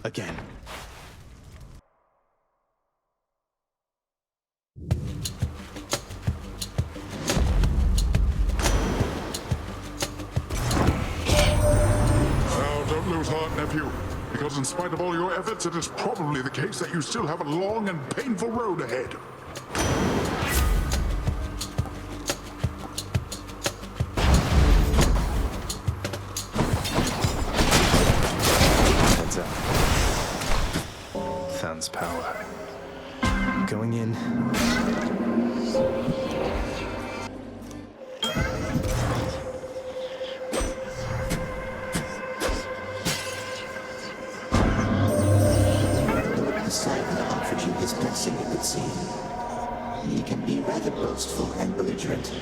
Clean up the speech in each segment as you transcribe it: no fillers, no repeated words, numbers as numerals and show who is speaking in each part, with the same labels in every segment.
Speaker 1: Again.
Speaker 2: Well, don't lose heart, nephew. Because in spite of all your efforts, it is probably the case that you still have a long and painful road ahead.
Speaker 1: Heads up. Than's power. Going in.
Speaker 3: Poseidon offered you his blessing, it would seem. He can be rather boastful and belligerent,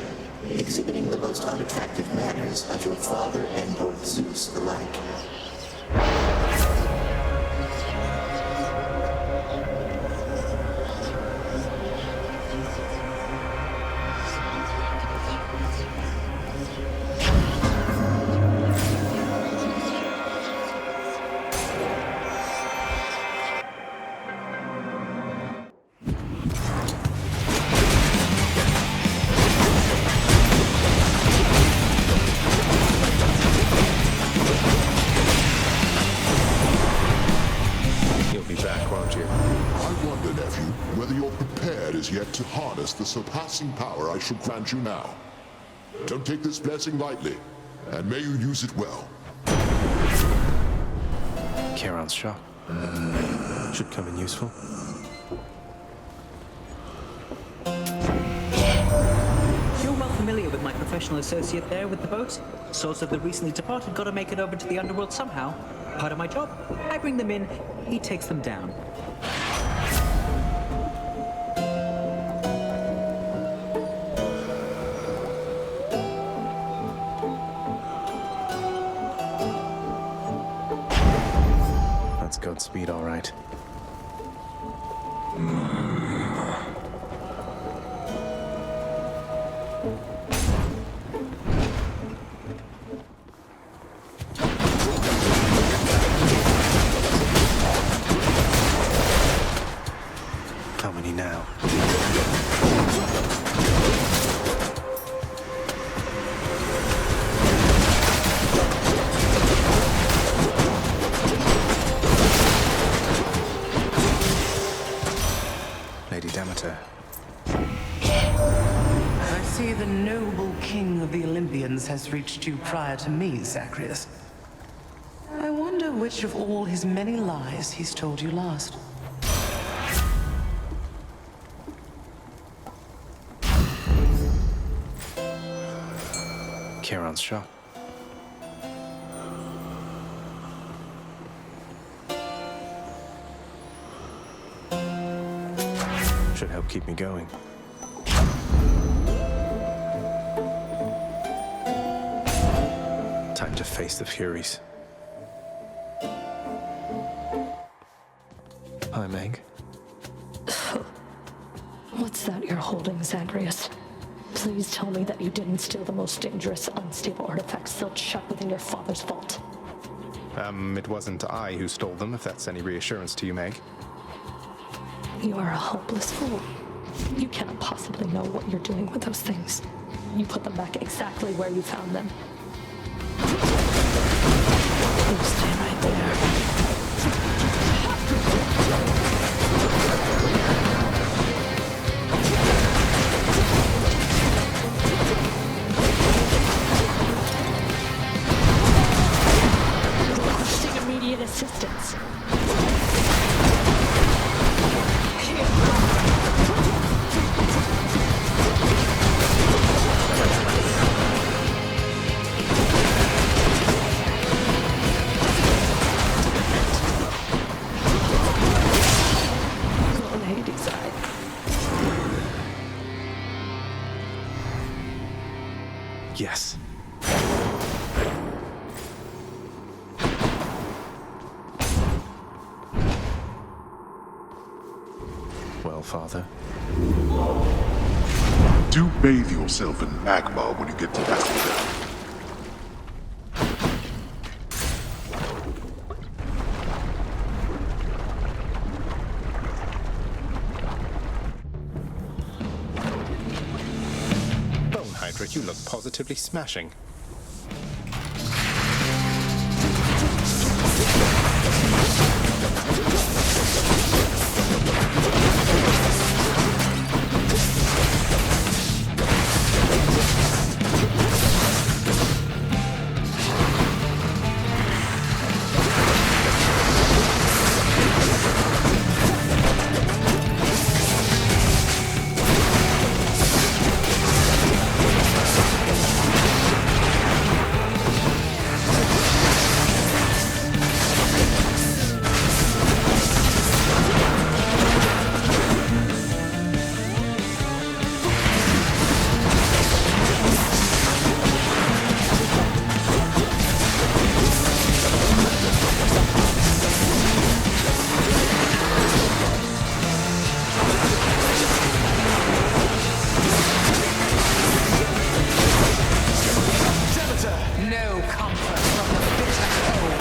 Speaker 3: exhibiting the most unattractive manners of your father and Lord Zeus alike.
Speaker 1: You'll be back, won't you?
Speaker 2: I wonder, nephew, whether you're prepared as yet to harness the surpassing power I shall grant you now. Don't take this blessing lightly, and may you use it well.
Speaker 1: Charon's shop. Should come in useful.
Speaker 4: You're well familiar with my professional associate there with the boat. Source of the recently departed gotta make it over to the underworld somehow. Part of my job. I bring them in, he takes them down.
Speaker 1: That's Godspeed, all right. How many now? Lady Demeter.
Speaker 5: I see the noble king of the Olympians has reached you prior to me, Zacharias. I wonder which of all his many lies he's told you last.
Speaker 1: Charon's shop. Should help keep me going. Time to face the Furies. Hi, Meg.
Speaker 6: What's that you're holding, Zagreus? Please tell me that you didn't steal the most dangerous, unstable artifacts sealed shut within your father's vault.
Speaker 1: It wasn't I who stole them, if that's any reassurance to you, Meg.
Speaker 6: You are a helpless fool. You cannot possibly know what you're doing with those things. You put them back exactly where you found them. You stay right there. Requesting immediate assistance. Go on, Hades' eye.
Speaker 1: Yes. Well, Father.
Speaker 2: Do bathe yourself in magma when you get to Bastille.
Speaker 1: but you look positively smashing.
Speaker 5: No comfort from the bitter cold.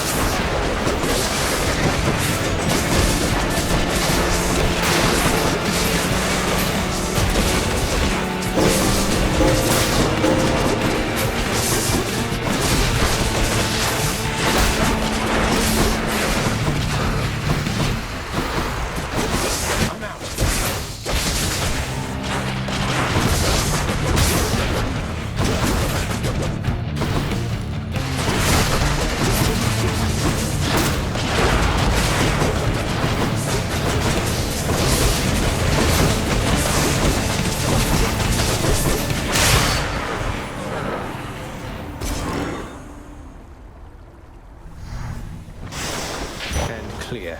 Speaker 1: And clear.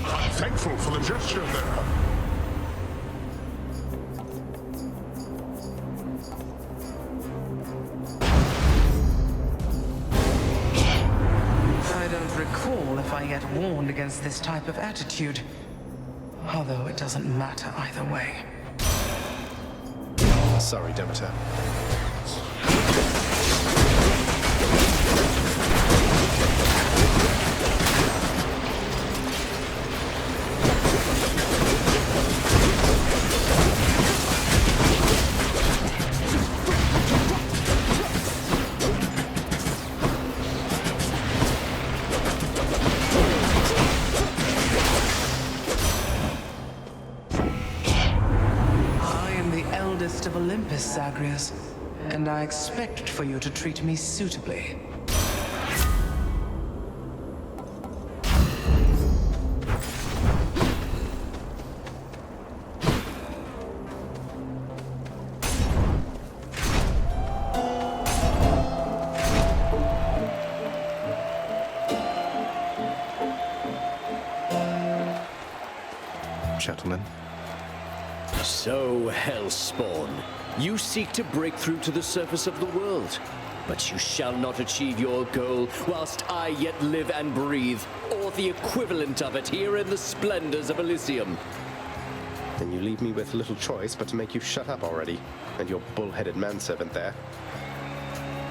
Speaker 2: I'm thankful for the gesture there.
Speaker 5: I don't recall if I yet warned against this type of attitude. Although it doesn't matter either way.
Speaker 1: Sorry, Demeter.
Speaker 5: I am the eldest of Olympus, Zagreus, and I expect for you to treat me suitably.
Speaker 1: Gentlemen.
Speaker 7: So, Hellspawn, you seek to break through to the surface of the world. But you shall not achieve your goal whilst I yet live and breathe, or the equivalent of it here in the splendors of Elysium.
Speaker 1: Then you leave me with little choice but to make you shut up already, and your bull-headed manservant there.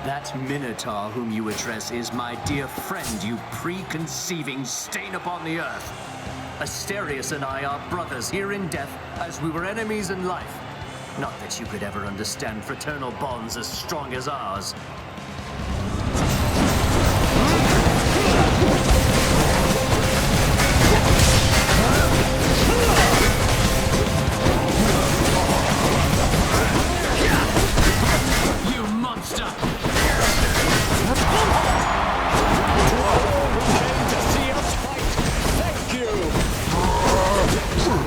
Speaker 8: That Minotaur whom you address is my dear friend, you preconceiving stain upon the earth. Asterius and I are brothers here in death as we were enemies in life. Not that you could ever understand fraternal bonds as strong as ours. You monster!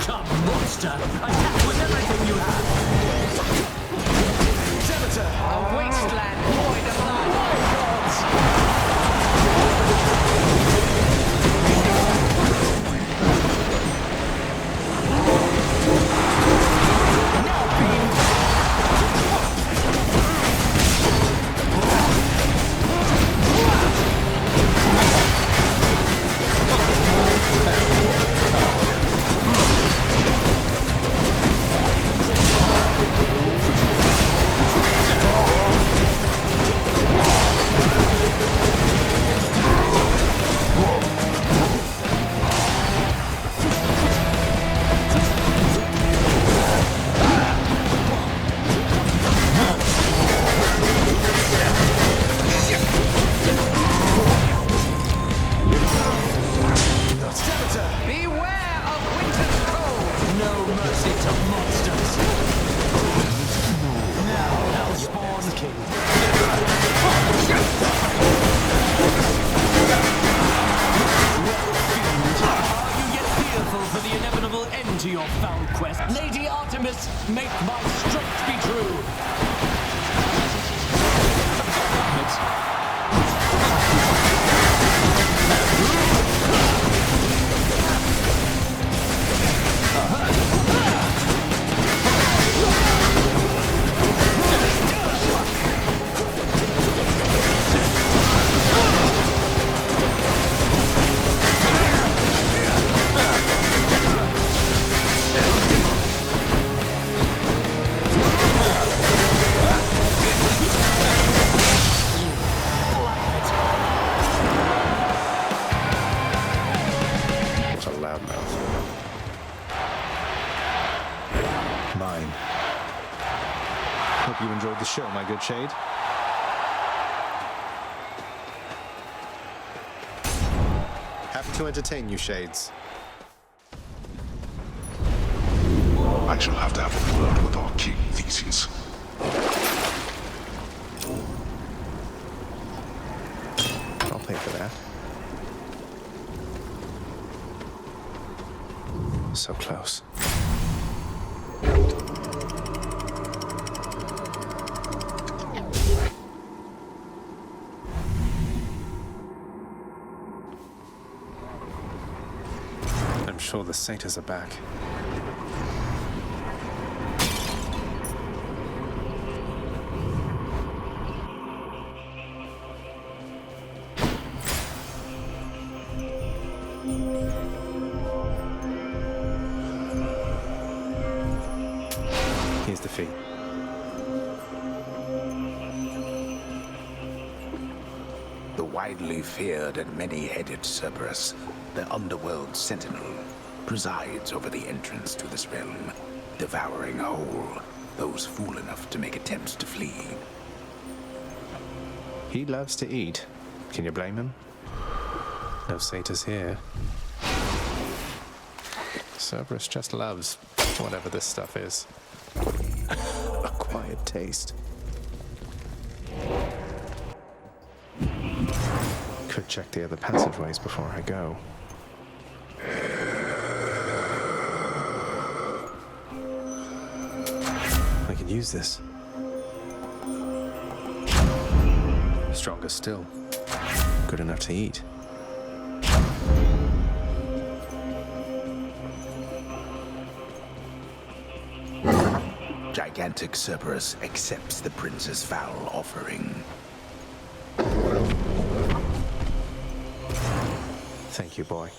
Speaker 8: Come, monster! Attack with everything you have!
Speaker 5: A wasteland void of
Speaker 9: Hope you enjoyed the show, my good Shade.
Speaker 1: Happy to entertain you, Shades.
Speaker 2: I shall have to have a word with our king, Theseus.
Speaker 1: I'll pay for that. So close. I'm sure the satyrs are back. Here's the fee.
Speaker 10: The widely feared and many-headed Cerberus, the underworld sentinel, presides over the entrance to this realm, devouring whole those fool enough to make attempts to flee.
Speaker 1: He loves to eat. Can you blame him? No satyrs here. Cerberus just loves whatever this stuff is. Acquired taste. Could check the other passageways before I go. I can use this. Stronger still. Good enough to eat.
Speaker 10: Gigantic Cerberus accepts the prince's foul offering.
Speaker 1: Thank you, boy.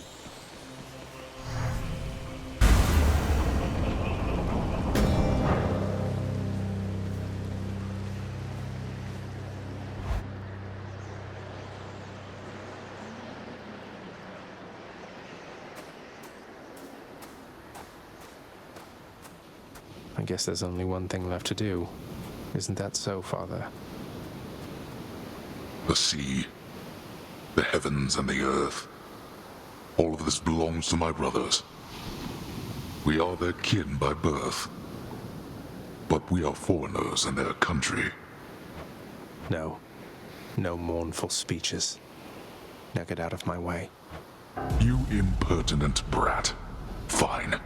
Speaker 1: I guess there's only one thing left to do. Isn't that so, Father?
Speaker 2: The sea, the heavens and the earth. All of this belongs to my brothers. We are their kin by birth. But we are foreigners in their country.
Speaker 1: No. No mournful speeches. Now get out of my way.
Speaker 2: You impertinent brat. Fine.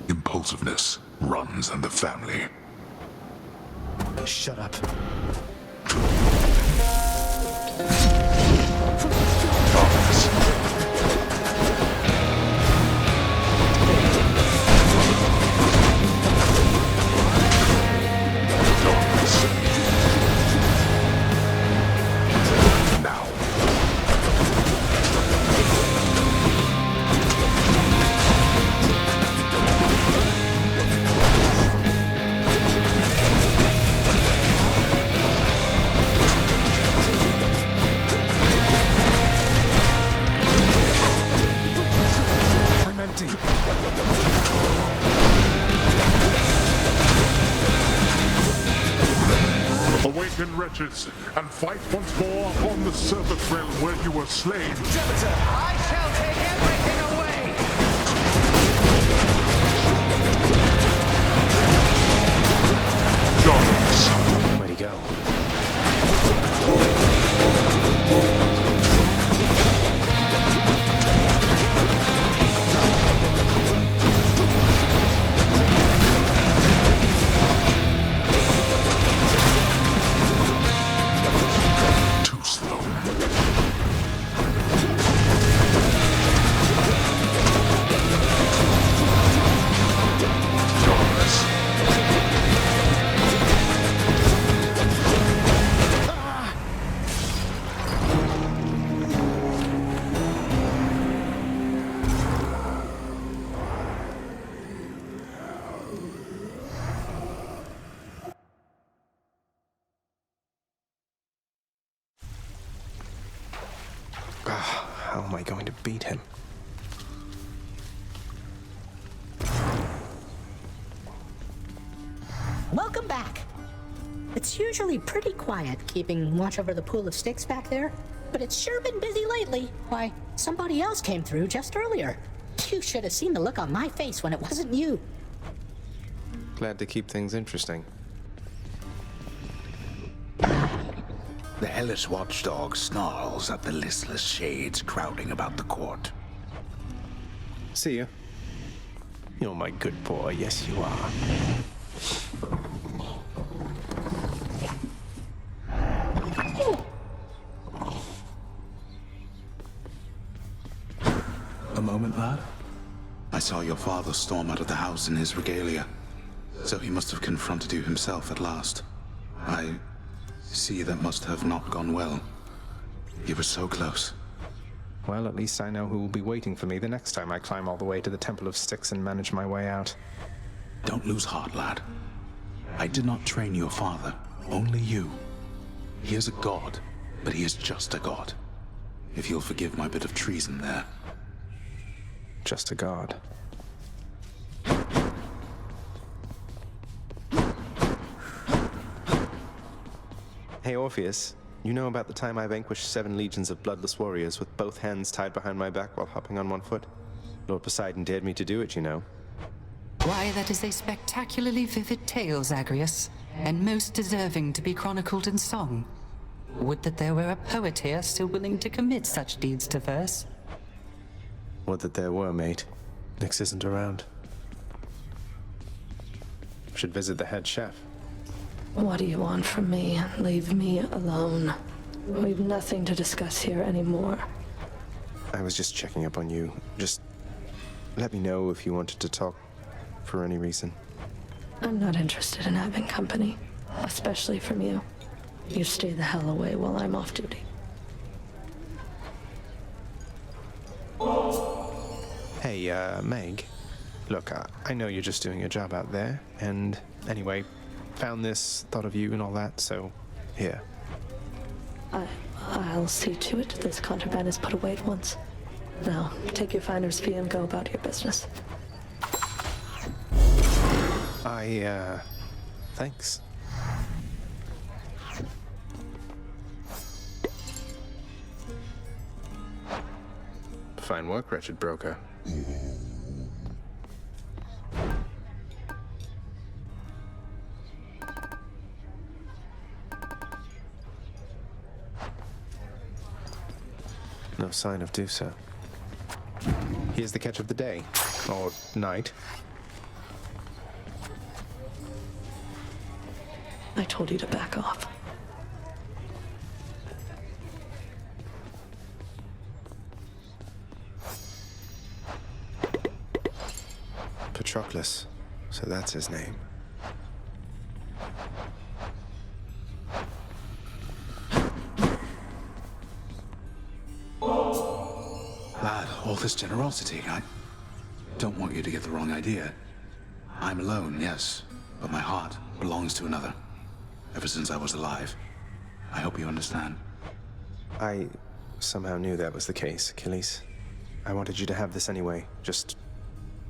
Speaker 2: Impulsiveness runs in the family.
Speaker 1: Shut up.
Speaker 2: Awaken, wretches, and fight once more upon the surface realm where you were slain.
Speaker 8: Jupiter, I shall take everything away!
Speaker 2: Darkness.
Speaker 1: Where'd he go?
Speaker 2: Too slow. Darkness.
Speaker 1: How am I going to beat him?
Speaker 11: Welcome back. It's usually pretty quiet, keeping watch over the pool of sticks back there. But it's sure been busy lately. Why, somebody else came through just earlier. You should have seen the look on my face when it wasn't you.
Speaker 9: Glad to keep things interesting.
Speaker 10: The hellish watchdog snarls at the listless shades crowding about the court.
Speaker 1: See you. You're my good boy, yes you are.
Speaker 10: A moment, lad. I saw your father storm out of the house in his regalia, so he must have confronted you himself at last. I see that must have not gone well. You were so close.
Speaker 9: Well, at least I know who will be waiting for me the next time I climb all the way to the Temple of Styx and manage my way out.
Speaker 10: Don't lose heart, lad. I did not train your father, only you. He is a god, but he is just a god. If you'll forgive my bit of treason there.
Speaker 9: Just a god. Hey, Orpheus. You know about the time I vanquished 7 legions of bloodless warriors with both hands tied behind my back while hopping on one foot? Lord Poseidon dared me to do it, you know.
Speaker 5: Why, that is a spectacularly vivid tale, Zagreus, and most deserving to be chronicled in song. Would that there were a poet here still willing to commit such deeds to verse.
Speaker 1: Would that there were, mate. Nix isn't around.
Speaker 9: Should visit the head chef.
Speaker 6: What do you want from me? Leave me alone. We've nothing to discuss here anymore.
Speaker 9: I was just checking up on you. Just let me know if you wanted to talk for any reason.
Speaker 6: I'm not interested in having company, especially from you. You stay the hell away while I'm off duty.
Speaker 9: Hey, Meg. Look, I know you're just doing your job out there, and anyway, found this, thought of you and all that, so here.
Speaker 6: I'll see to it this contraband is put away at once. Now, take your finder's fee and go about your business.
Speaker 9: Thanks. Fine work, wretched broker. No sign of Dusa. Here's the catch of the day. Or night.
Speaker 6: I told you to back off.
Speaker 9: Patroclus. So that's his name.
Speaker 10: Lad, all this generosity, I don't want you to get the wrong idea. I'm alone, yes, but my heart belongs to another. Ever since I was alive. I hope you understand.
Speaker 9: I somehow knew that was the case, Achilles. I wanted you to have this anyway. Just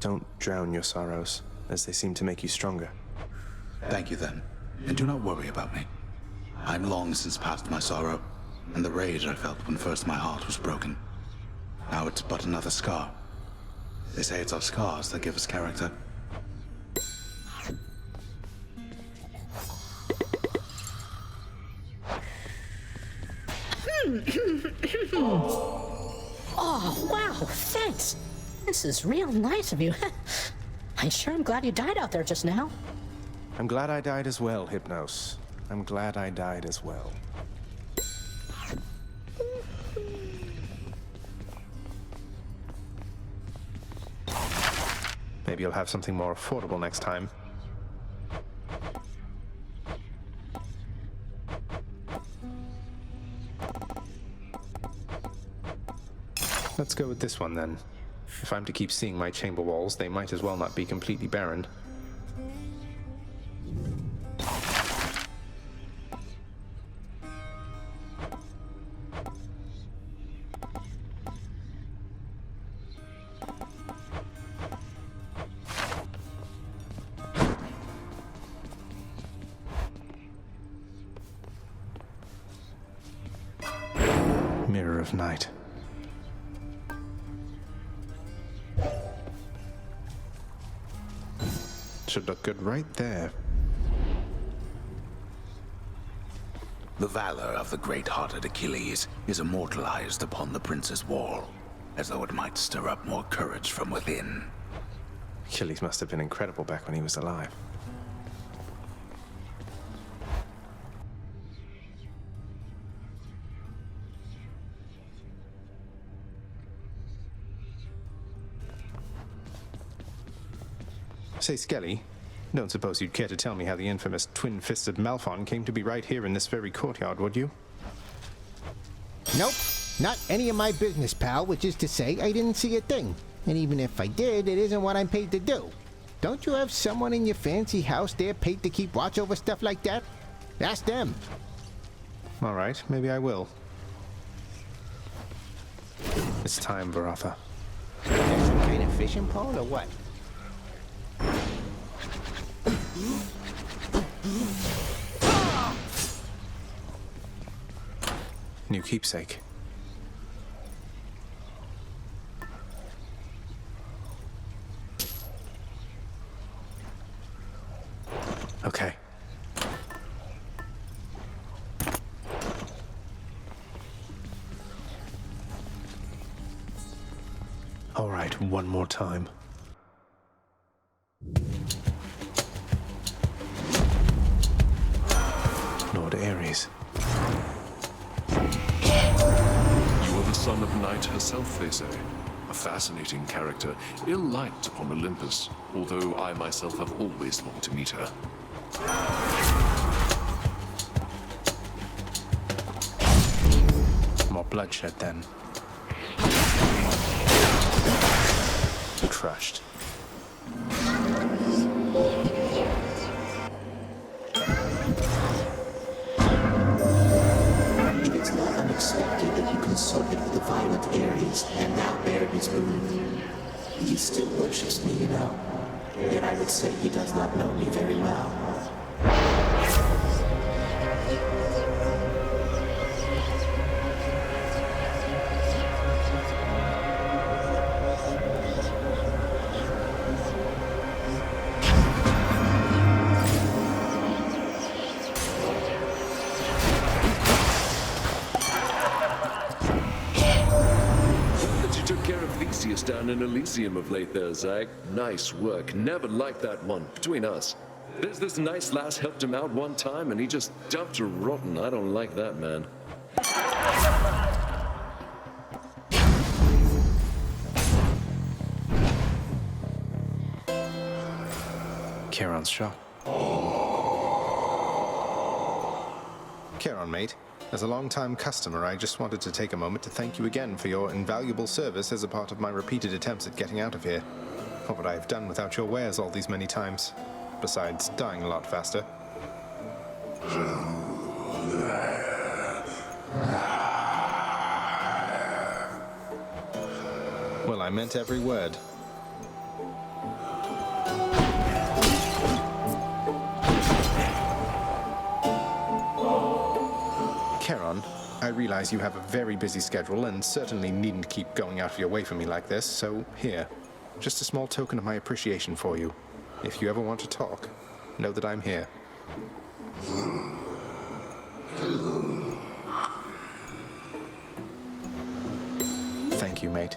Speaker 9: don't drown your sorrows, as they seem to make you stronger.
Speaker 10: Thank you then, and do not worry about me. I'm long since past my sorrow, and the rage I felt when first my heart was broken. Now it's but another scar. They say it's our scars that give us character.
Speaker 11: Oh, wow, thanks. This is real nice of you. I sure am glad you died out there just now.
Speaker 9: I'm glad I died as well, Hypnos. I'm glad I died as well. Maybe you'll have something more affordable next time. Let's go with this one then. If I'm to keep seeing my chamber walls, they might as well not be completely barren. Mirror of Night. Should look good right there.
Speaker 10: The valor of the great-hearted Achilles is immortalized upon the prince's wall, as though it might stir up more courage from within.
Speaker 9: Achilles must have been incredible back when he was alive. Say, Skelly, don't suppose you'd care to tell me how the infamous twin-fisted Malphon came to be right here in this very courtyard, would you?
Speaker 12: Nope. Not any of my business, pal, which is to say, I didn't see a thing. And even if I did, it isn't what I'm paid to do. Don't you have someone in your fancy house there paid to keep watch over stuff like that? Ask them.
Speaker 9: All right, maybe I will. It's time, Varatha.
Speaker 12: There's some kind of fishing pole or what?
Speaker 9: New keepsake. Okay. All right, one more time. Lord Ares.
Speaker 13: You are the son of Night herself, they say. A fascinating character, ill-liked upon Olympus, although I myself have always longed to meet her.
Speaker 9: More bloodshed, then. Crushed.
Speaker 3: It's not unexpected that you consorted with the violent Ares and now bared his boon. He still worships me, you know. Yet I would say he does not know me very well.
Speaker 13: Down in Elysium of late there, Zag. Nice work. Never liked that one. Between us. There's this nice lass helped him out one time and he just dumped her rotten. I don't like that, man.
Speaker 9: Charon's shop. Charon, mate. As a long-time customer, I just wanted to take a moment to thank you again for your invaluable service as a part of my repeated attempts at getting out of here. What would I have done without your wares all these many times? Besides, dying a lot faster. Well, I meant every word. Charon, I realize you have a very busy schedule and certainly needn't keep going out of your way for me like this, so here, just a small token of my appreciation for you. If you ever want to talk, know that I'm here. Thank you, mate.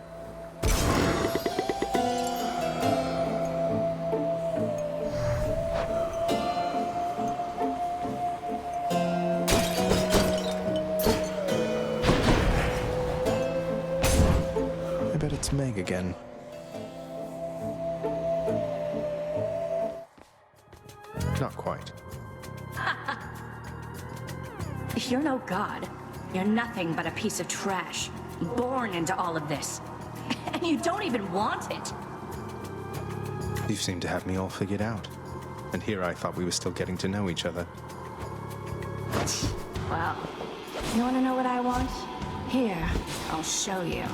Speaker 9: It's Meg again. Not quite.
Speaker 14: You're no god. You're nothing but a piece of trash. Born into all of this. And you don't even want it.
Speaker 9: You seem to have me all figured out. And here I thought we were still getting to know each other.
Speaker 14: Well, you want to know what I want? Here, I'll show you.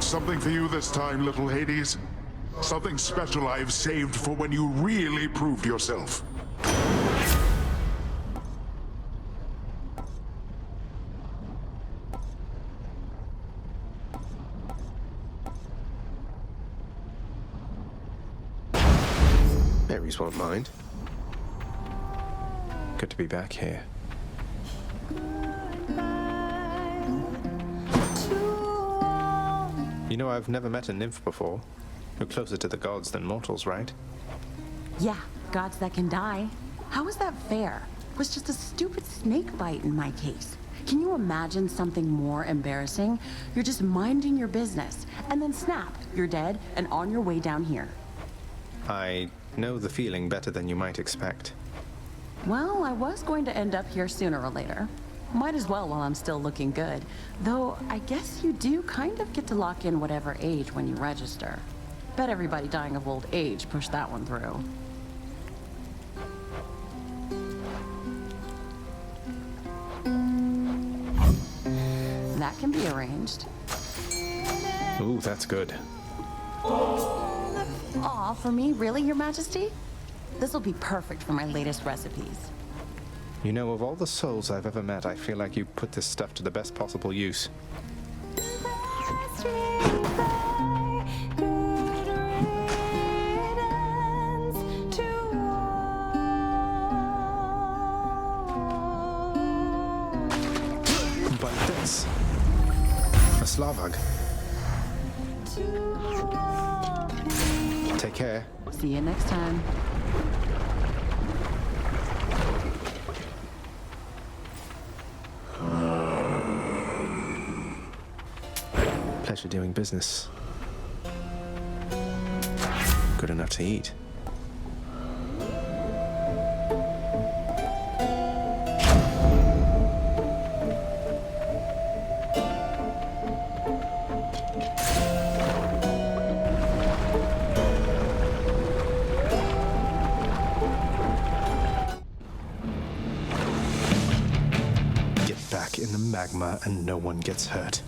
Speaker 2: something for you this time, little Hades. Something special I've saved for when you really proved yourself.
Speaker 9: Ares won't mind. Good to be back here. You know, I've never met a nymph before. You're closer to the gods than mortals, right?
Speaker 15: Yeah, gods that can die. How is that fair? It was just a stupid snake bite in my case. Can you imagine something more embarrassing? You're just minding your business, and then snap, you're dead and on your way down here.
Speaker 9: I know the feeling better than you might expect.
Speaker 15: Well, I was going to end up here sooner or later. Might as well while I'm still looking good. Though, I guess you do kind of get to lock in whatever age when you register. Bet everybody dying of old age pushed that one through. That can be arranged.
Speaker 9: Ooh, that's good.
Speaker 15: Aw, for me? Really, Your Majesty? This'll be perfect for my latest recipes.
Speaker 9: You know, of all the souls I've ever met, I feel like you put this stuff to the best possible use. But this... a Slavag. Take care.
Speaker 15: See you next time.
Speaker 9: Pleasure doing business. Good enough to eat. Get back in the magma and no one gets hurt.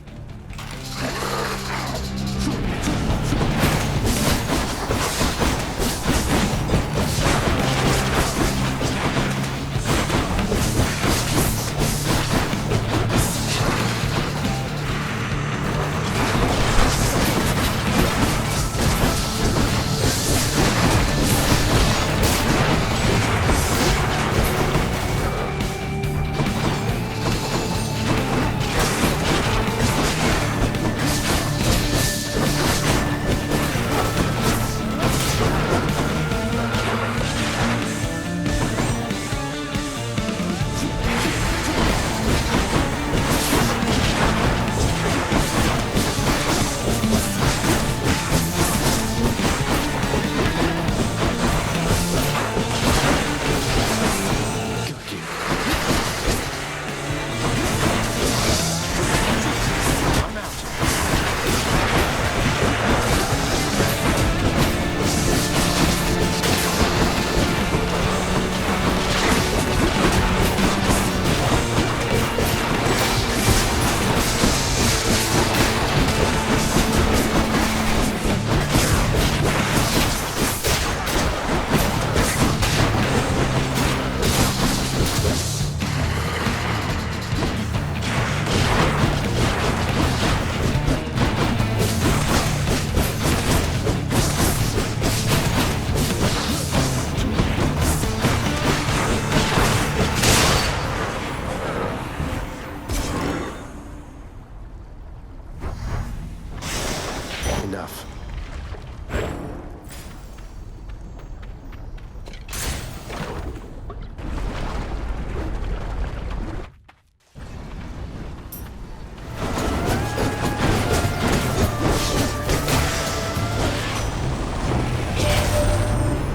Speaker 9: Enough.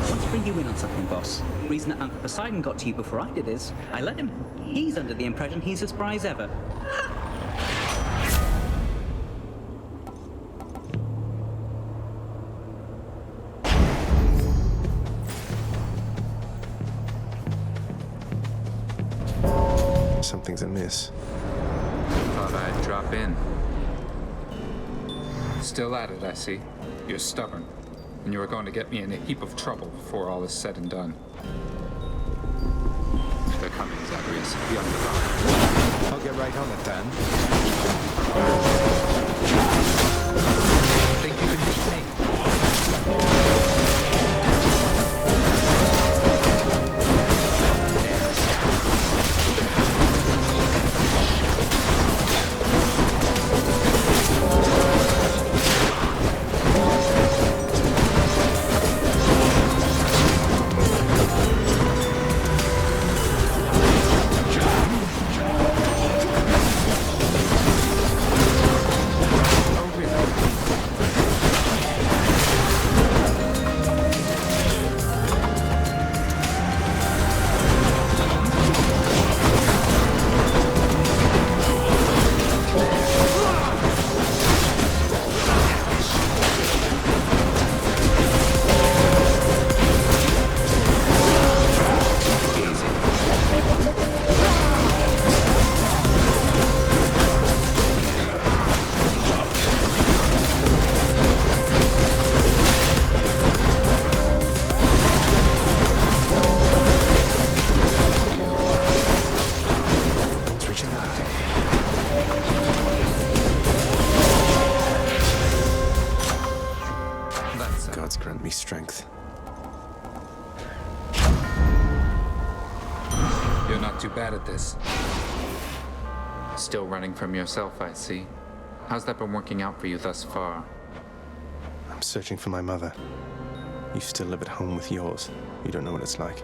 Speaker 4: Let's bring you in on something, boss. The reason that Uncle Poseidon got to you before I did is I let him. He's under the impression he's as spry as ever.
Speaker 9: Something's amiss.
Speaker 16: Thought I'd drop in. Still at it, I see. You're stubborn, and you are going to get me in a heap of trouble before all is said and done. They're coming, Zagreus. Be on the guard.
Speaker 9: I'll get right on it then.
Speaker 16: Think you can beat me?
Speaker 9: Gods grant me strength.
Speaker 16: You're not too bad at this. Still running from yourself, I see. How's that been working out for you thus far?
Speaker 9: I'm searching for my mother. You still live at home with yours. You don't know what it's like.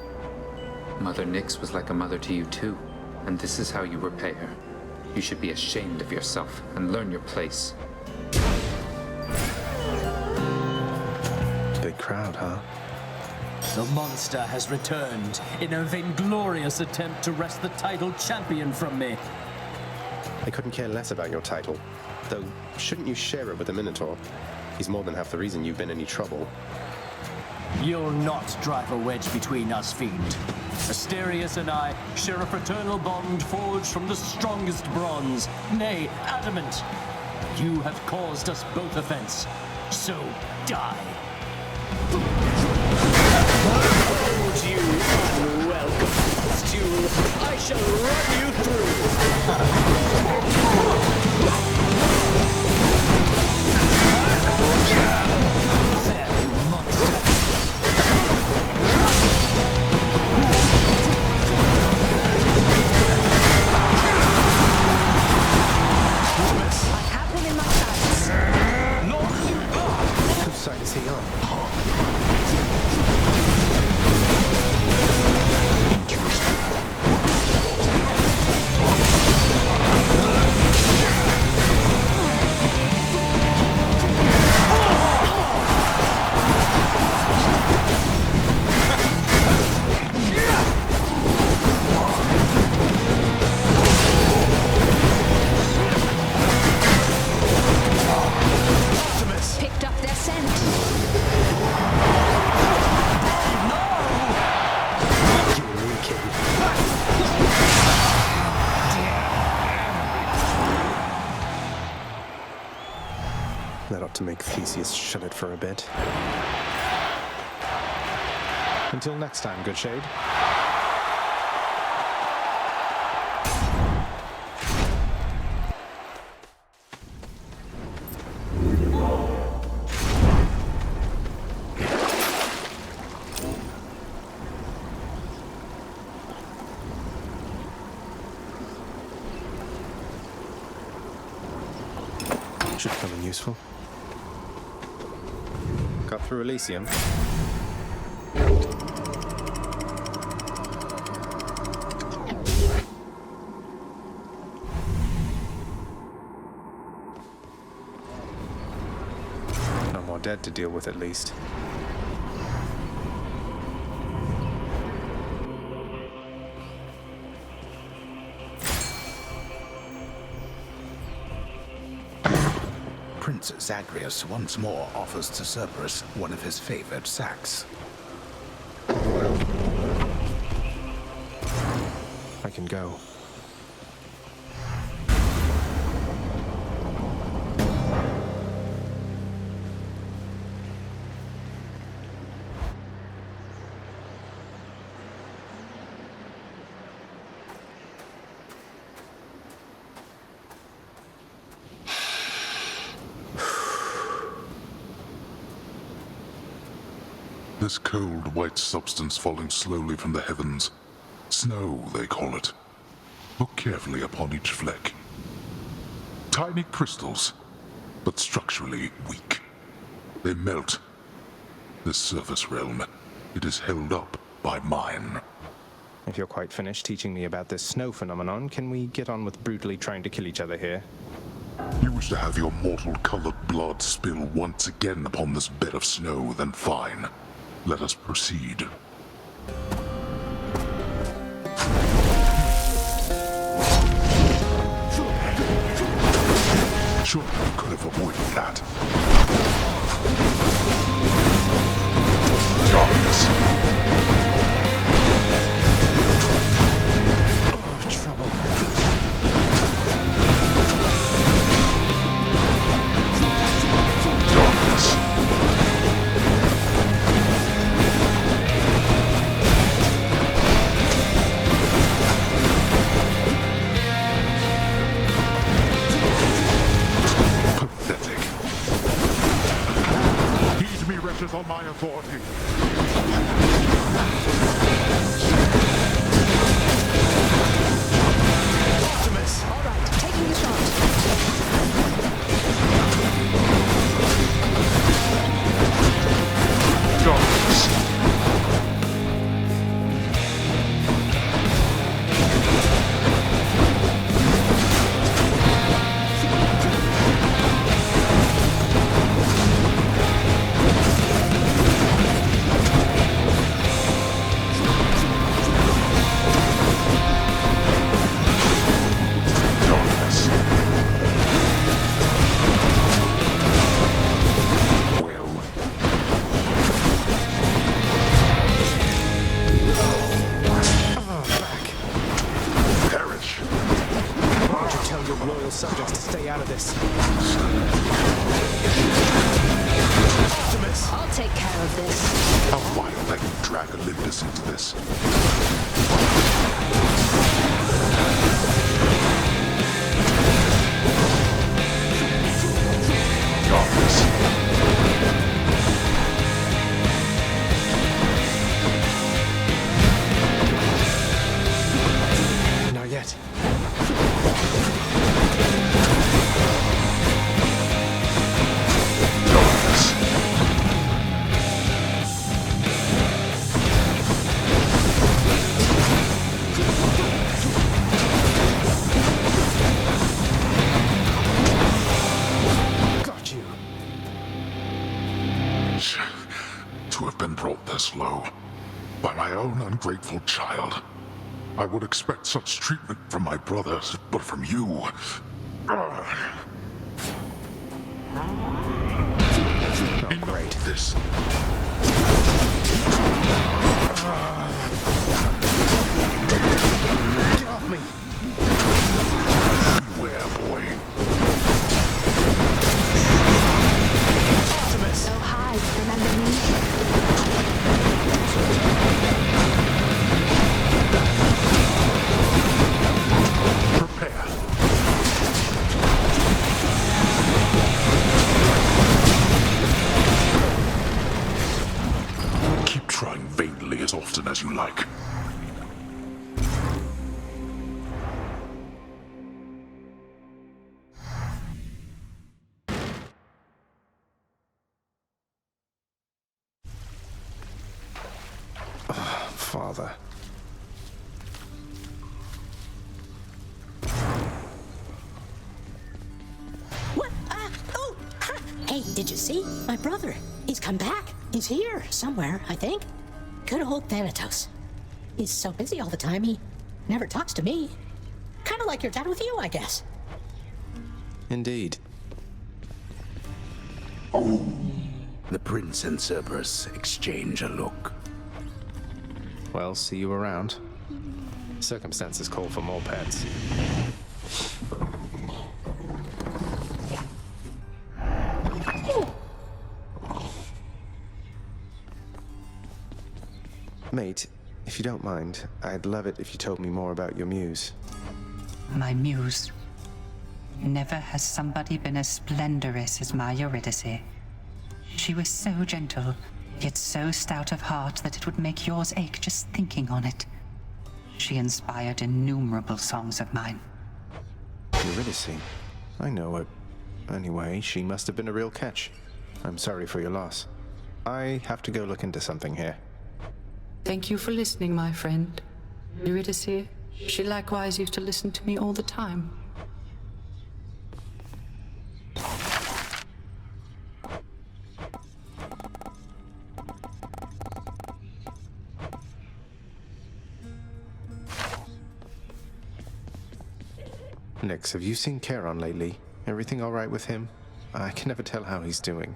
Speaker 16: Mother Nyx was like a mother to you too, and this is how you repay her. You should be ashamed of yourself and learn your place.
Speaker 9: Big crowd, huh?
Speaker 7: The monster has returned in a vainglorious attempt to wrest the title champion from me.
Speaker 1: I couldn't care less about your title. Though, shouldn't you share it with the Minotaur? He's more than half the reason you've been in any trouble.
Speaker 7: You'll not drive a wedge between us, Fiend. Asterius and I share a fraternal bond forged from the strongest bronze, nay, adamant. You have caused us both offense, so die. Hold you unwelcome stew. I shall run you through.
Speaker 1: Whose side is he on?
Speaker 14: Picked up their scent.
Speaker 9: That ought to make Theseus shut it for a bit. Until next time, good shade. Should come in useful. Got through Elysium. No more dead to deal with, at least.
Speaker 10: Prince Zagreus once more offers to Cerberus one of his favored sacks.
Speaker 9: I can go.
Speaker 2: This cold, white substance falling slowly from the heavens. Snow, they call it. Look carefully upon each fleck. Tiny crystals, but structurally weak. They melt. This surface realm, it is held up by mine.
Speaker 9: If you're quite finished teaching me about this snow phenomenon, can we get on with brutally trying to kill each other here?
Speaker 2: You wish to have your mortal-colored blood spill once again upon this bed of snow, then fine. Let us proceed. Sure, we could have avoided that. Darkness.
Speaker 9: Trouble.
Speaker 2: Darkness. Pathetic. Heed me, wretches, on my authority.
Speaker 6: Optimus! All right, taking the shot.
Speaker 2: Darkness.
Speaker 9: Subjects to stay out of this.
Speaker 6: Optimus!
Speaker 14: I'll take care of this.
Speaker 2: How vile that you drag Olympus into this. Darkness.
Speaker 9: Not yet.
Speaker 2: To have been brought this low by my own ungrateful child. I would expect such treatment from my brothers, but from you... Enough of this.
Speaker 9: Get off me!
Speaker 2: Beware, boy.
Speaker 6: Optimus!
Speaker 14: So high, remember me?
Speaker 2: Prepare. Keep trying vainly as often as you like.
Speaker 9: Father.
Speaker 11: What? Oh! Ha! Hey, did you see? My brother. He's come back. He's here somewhere, I think. Good old Thanatos. He's so busy all the time, he never talks to me. Kind of like your dad with you, I guess.
Speaker 9: Indeed.
Speaker 10: The prince and Cerberus exchange a look.
Speaker 9: Well, see you around. Circumstances call for more pets. Mate, if you don't mind, I'd love it if you told me more about your muse.
Speaker 5: My muse. Never has somebody been as splendorous as my Eurydice. She was so gentle, yet so stout of heart that it would make yours ache just thinking on it. She inspired innumerable songs of mine.
Speaker 9: Eurydice. I know her. Anyway, she must have been a real catch. I'm sorry for your loss. I have to go look into something here.
Speaker 5: Thank you for listening, my friend. Eurydice, she likewise used to listen to me all the time.
Speaker 9: Nix, have you seen Charon lately? Everything all right with him? I can never tell how he's doing.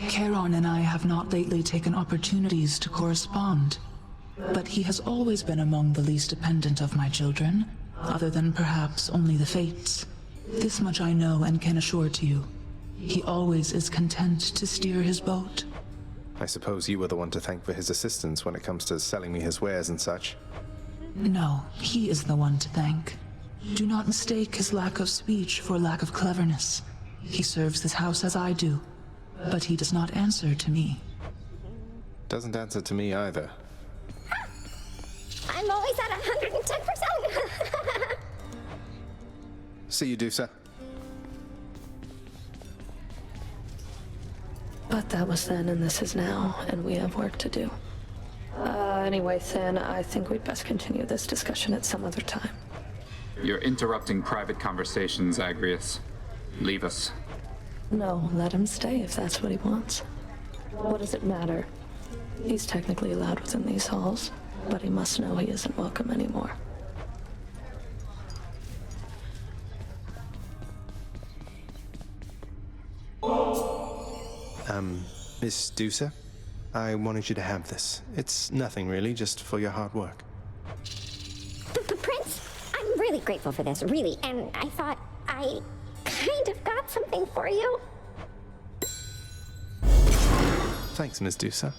Speaker 17: Charon and I have not lately taken opportunities to correspond, but he has always been among the least dependent of my children, other than perhaps only the Fates. This much I know and can assure to you. He always is content to steer his boat.
Speaker 9: I suppose you were the one to thank for his assistance when it comes to selling me his wares and such.
Speaker 17: No, he is the one to thank. Do not mistake his lack of speech for lack of cleverness. He serves this house as I do, but he does not answer to me.
Speaker 9: Doesn't answer to me either.
Speaker 18: I'm always at 110%.
Speaker 9: See you, Dusa.
Speaker 6: But that was then and this is now, and we have work to do. Anyway, Than, I think we'd best continue this discussion at some other time.
Speaker 16: You're interrupting private conversations, Agrius. Leave us.
Speaker 6: No, let him stay if that's what he wants. What does it matter? He's technically allowed within these halls, but he must know he isn't welcome anymore.
Speaker 9: Miss Dusa? I wanted you to have this. It's nothing really, just for your hard work.
Speaker 18: Prince, I'm really grateful for this, really, and I thought I kind of got something for you.
Speaker 9: Thanks, Miss Dusa.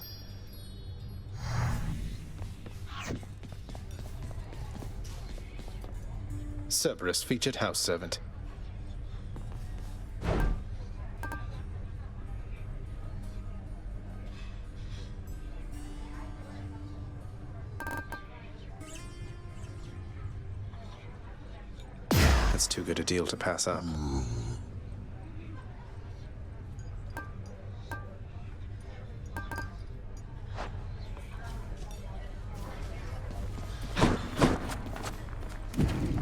Speaker 9: Cerberus featured house servant. That's too good a deal to pass up.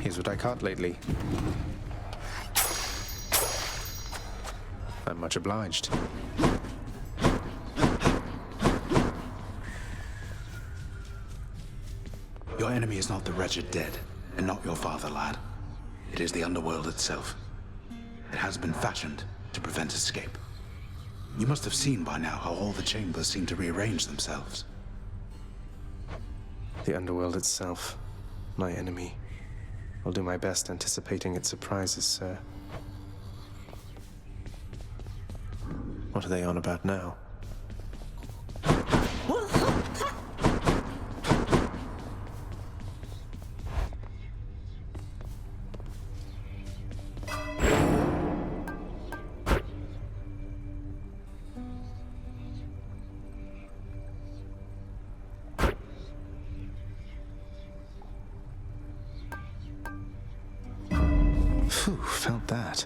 Speaker 9: Here's what I caught lately. I'm much obliged.
Speaker 10: Your enemy is not the wretched dead, and not your father, lad. It is the underworld itself. It has been fashioned to prevent escape. You must have seen by now how all the chambers seem to rearrange themselves.
Speaker 9: The underworld itself, my enemy. I'll do my best anticipating its surprises, sir. What are they on about now? Phew, felt that.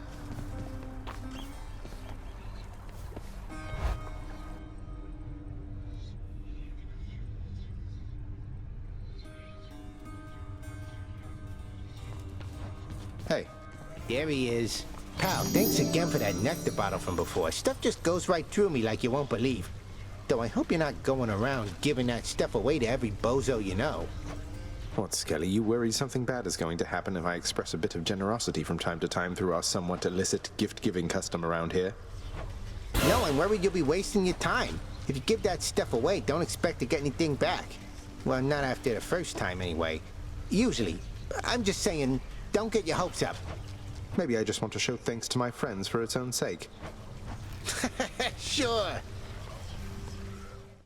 Speaker 12: Hey, there he is. Pal, thanks again for that nectar bottle from before. Stuff just goes right through me like you won't believe. Though I hope you're not going around giving that stuff away to every bozo you know.
Speaker 9: What, Skelly, you worry something bad is going to happen if I express a bit of generosity from time to time through our somewhat illicit gift-giving custom around here?
Speaker 12: No, I'm worried you'll be wasting your time. If you give that stuff away, don't expect to get anything back. Well, not after the first time, anyway. Usually. I'm just saying, don't get your hopes up.
Speaker 9: Maybe I just want to show thanks to my friends for its own sake.
Speaker 12: Sure.